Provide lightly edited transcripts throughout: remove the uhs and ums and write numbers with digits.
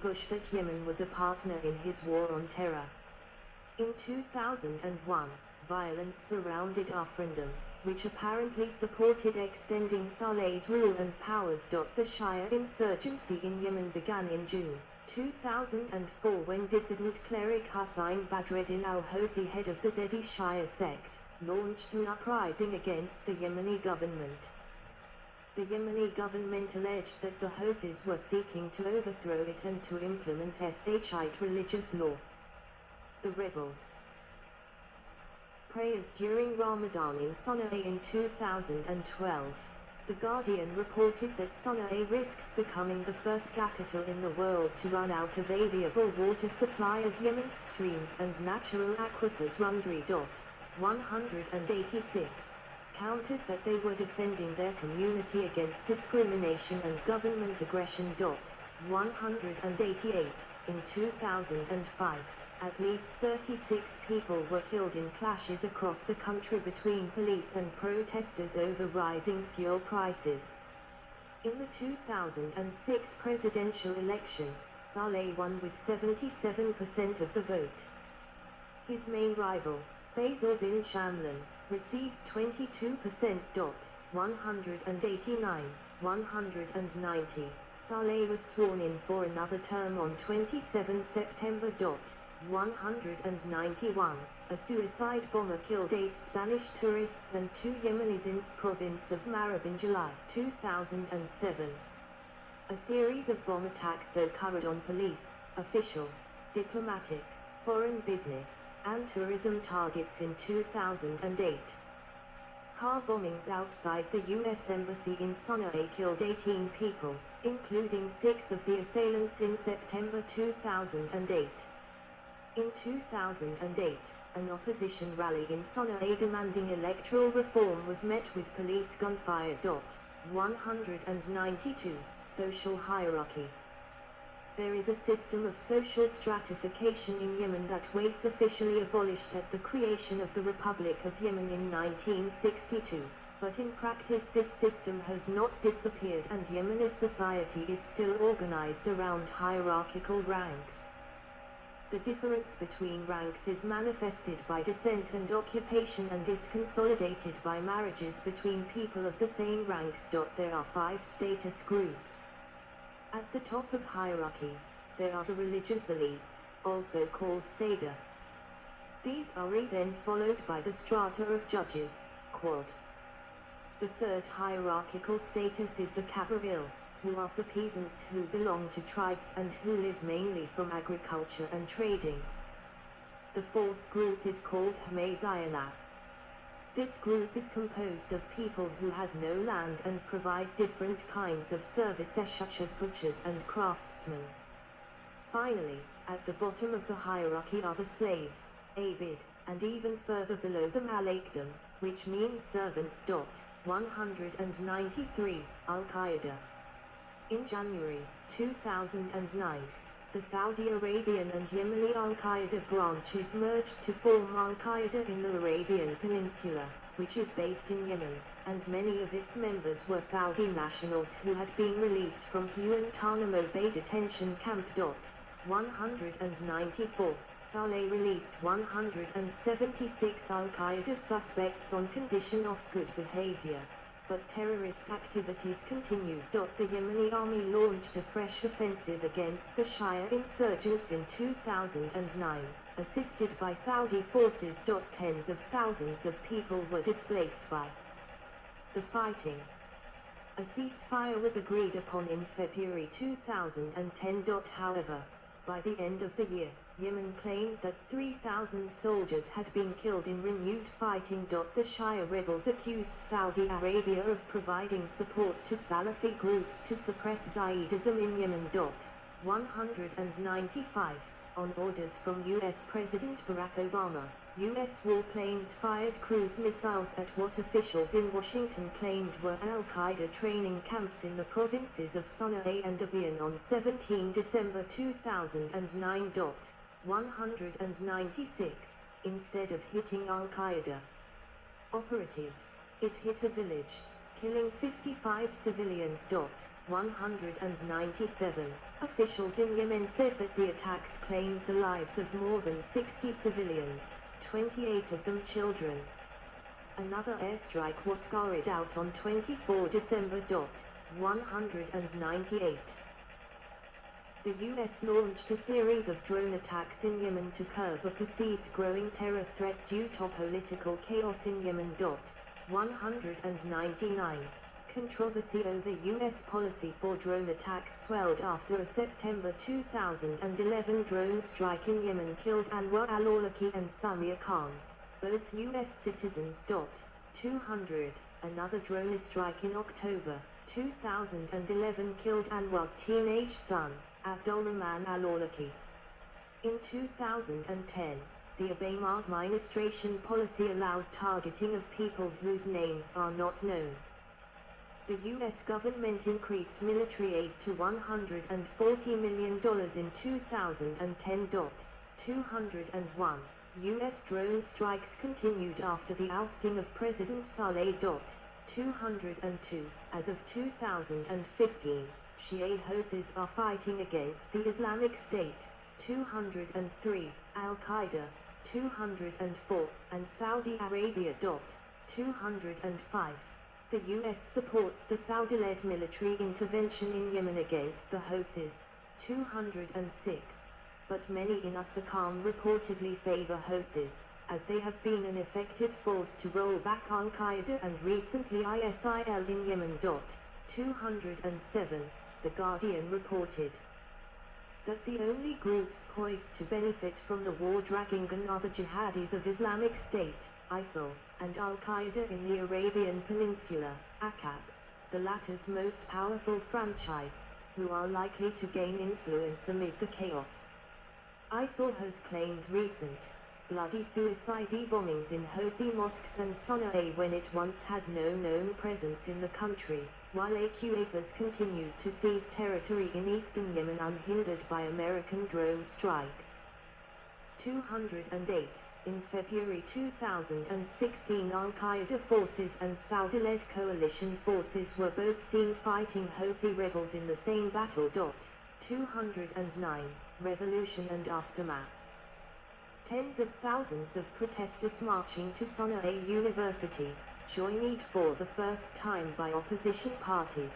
Bush that Yemen was a partner in his war on terror. In 2001, violence surrounded referendum, which apparently supported extending Saleh's rule and powers. The Shia insurgency in Yemen began in June 2004 when dissident cleric Hussein Badreddin al-Houthi, head of the Zedi Shia sect, launched an uprising against the Yemeni government. The Yemeni government alleged that the Houthis were seeking to overthrow it and to implement Shiite religious law. The rebels' prayers during Ramadan in Sana'a in 2012. The Guardian reported that Sana'a risks becoming the first capital in the world to run out of available water supply as Yemen's streams and natural aquifers run dry. 186 countered that they were defending their community against discrimination and government aggression. 188 in 2005. At least 36 people were killed in clashes across the country between police and protesters over rising fuel prices. In the 2006 presidential election, Saleh won with 77% of the vote. His main rival, Faisal bin Shamlan, received 22%. 189, 190. Saleh was sworn in for another term on 27 September. 191. A suicide bomber killed 8 Spanish tourists and 2 Yemenis in the province of Marib in July 2007. A series of bomb attacks occurred on police, official, diplomatic, foreign business, and tourism targets in 2008. Car bombings outside the U.S. Embassy in Sana'a killed 18 people, including 6 of the assailants in September 2008. In 2008, an opposition rally in Sana'a demanding electoral reform was met with police gunfire. 192. Social hierarchy. There is a system of social stratification in Yemen that was officially abolished at the creation of the Republic of Yemen in 1962, but in practice this system has not disappeared and Yemeni society is still organized around hierarchical ranks. The difference between ranks is manifested by descent and occupation and is consolidated by marriages between people of the same ranks. There are 5 status groups. At the top of hierarchy, there are the religious elites, also called Sada. These are then followed by the strata of judges, quad. The third hierarchical status is the Kabaril, who are the peasants who belong to tribes and who live mainly from agriculture and trading. The fourth group is called Hmazayana. This group is composed of people who have no land and provide different kinds of services such as butchers and craftsmen. Finally, at the bottom of the hierarchy are the slaves, Abid, and even further below the Malaikdom, which means servants. 193. Al-Qaeda. In January 2009, the Saudi Arabian and Yemeni Al-Qaeda branches merged to form Al-Qaeda in the Arabian Peninsula, which is based in Yemen, and many of its members were Saudi nationals who had been released from Guantanamo Bay detention camp. 194. Saleh released 176 Al-Qaeda suspects on condition of good behavior. But terrorist activities continued. The Yemeni army launched a fresh offensive against the Shia insurgents in 2009, assisted by Saudi forces. Tens of thousands of people were displaced by the fighting. A ceasefire was agreed upon in February 2010. However, by the end of the year, Yemen claimed that 3,000 soldiers had been killed in renewed fighting. The Shia rebels accused Saudi Arabia of providing support to Salafi groups to suppress Zaydism in Yemen. 195. On orders from U.S. President Barack Obama, U.S. warplanes fired cruise missiles at what officials in Washington claimed were Al-Qaeda training camps in the provinces of Sana'a and Abiyan on 17 December 2009. 196. Instead of hitting Al-Qaeda operatives, it hit a village, killing 55 civilians. 197. Officials in Yemen said that the attacks claimed the lives of more than 60 civilians, 28 of them children. Another airstrike was carried out on 24 December. 198. The U.S. launched a series of drone attacks in Yemen to curb a perceived growing terror threat due to political chaos in Yemen. 199. Controversy over U.S. policy for drone attacks swelled after a September 2011 drone strike in Yemen killed Anwar al-Awlaki and Samir Khan, both U.S. citizens. 200. Another drone strike in October 2011 killed Anwar's teenage son, Abdulrahman al-Awlaki. In 2010, the Obama administration policy allowed targeting of people whose names are not known. The U.S. government increased military aid to $140 million in 2010. 201. U.S. drone strikes continued after the ousting of President Saleh. 202. As of 2015, Shia Houthis are fighting against the Islamic State. 203. Al-Qaeda. 204. And Saudi Arabia. 205. The U.S. supports the Saudi-led military intervention in Yemen against the Houthis. 206. But many in USACOM reportedly favor Houthis, as they have been an effective force to roll back Al-Qaeda and recently ISIL in Yemen. 207. The Guardian reported that the only groups poised to benefit from the war dragging on are the jihadis of Islamic State, ISIL, and Al-Qaeda in the Arabian Peninsula, ACAP, the latter's most powerful franchise, who are likely to gain influence amid the chaos. ISIL has claimed recent, bloody suicide bombings in Houthi mosques and Sana'a when it once had no known presence in the country, while AQAFers continued to seize territory in eastern Yemen unhindered by American drone strikes. 208. In February 2016, Al-Qaeda forces and Saudi-led coalition forces were both seen fighting Houthi rebels in the same battle. 209. Revolution and aftermath. Tens of thousands of protesters marching to Sana'a University, joined for the first time by opposition parties,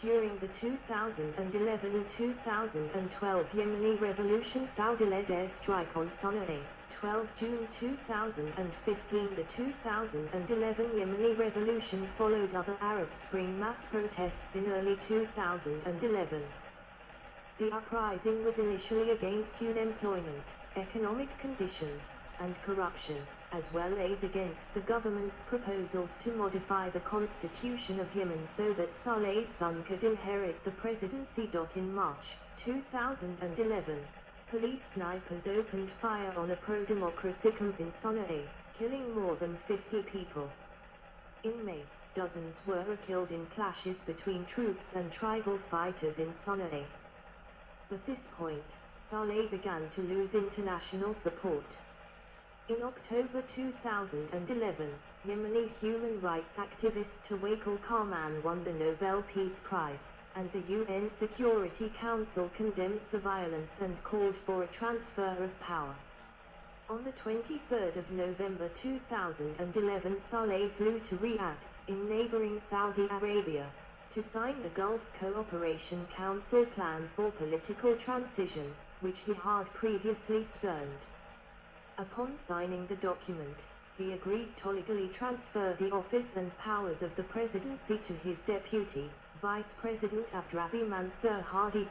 during the 2011-2012 Yemeni Revolution. Saudi-led airstrike on Sana'a, 12 June 2015. The 2011 Yemeni Revolution followed other Arab Spring mass protests in early 2011. The uprising was initially against unemployment, economic conditions, and corruption, as well as against the government's proposals to modify the constitution of Yemen so that Saleh's son could inherit the presidency. In March 2011, police snipers opened fire on a pro-democracy camp in Sana'a, killing more than 50 people. In May, dozens were killed in clashes between troops and tribal fighters in Sana'a. At this point, Saleh began to lose international support. In October 2011, Yemeni human rights activist Tawakkol Karman won the Nobel Peace Prize, and the UN Security Council condemned the violence and called for a transfer of power. On the 23rd of November 2011, Saleh flew to Riyadh, in neighboring Saudi Arabia, to sign the Gulf Cooperation Council plan for political transition, which he had previously spurned. Upon signing the document, he agreed to legally transfer the office and powers of the presidency to his deputy, Vice President Abdrabbi Mansur Hadi.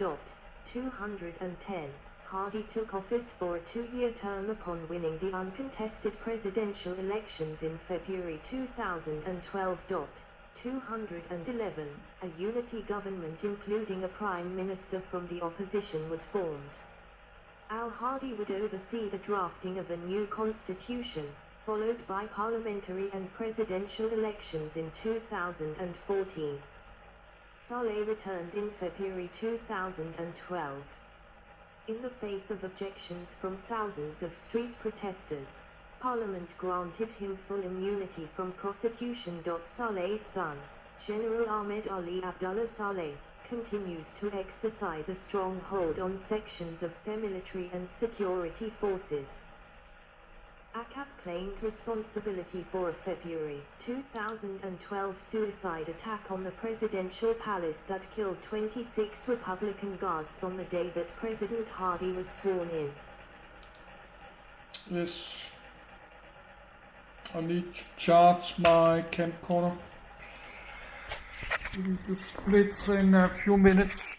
210. Hadi took office for a two-year term upon winning the uncontested presidential elections in February 2012. 211. A unity government including a prime minister from the opposition was formed. Al-Hadi would oversee the drafting of a new constitution, followed by parliamentary and presidential elections in 2014. Saleh returned in February 2012. In the face of objections from thousands of street protesters, Parliament granted him full immunity from prosecution. Saleh's son, General Ahmed Ali Abdullah Saleh, continues to exercise a strong hold on sections of their military and security forces. ACAP claimed responsibility for a February 2012 suicide attack on the presidential palace that killed 26 Republican guards on the day that President Hadi was sworn in. Yes. I need to charge my camcorder. We need to split in a few minutes.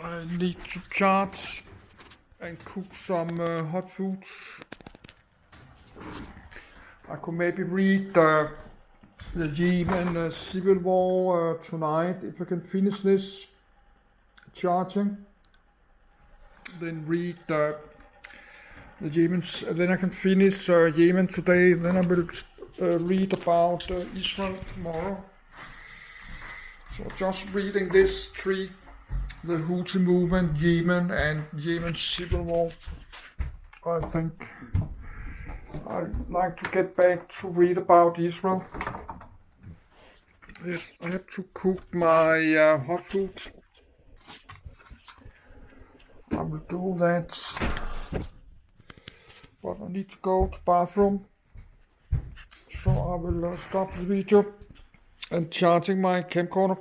I need to charge and cook some hot foods. I could maybe read the Yemen civil war tonight if I can finish this charging. Then read the Yemen. Then I can finish Yemen today. Then I will read about Israel tomorrow. So just reading this three: the Houthi movement, Yemen, and Yemen civil war. I think I'd like to get back to read about Israel. Yes, I have to cook my hot food. I will do that. But I need to go to the bathroom. So I will stop the video and charging my camcorder.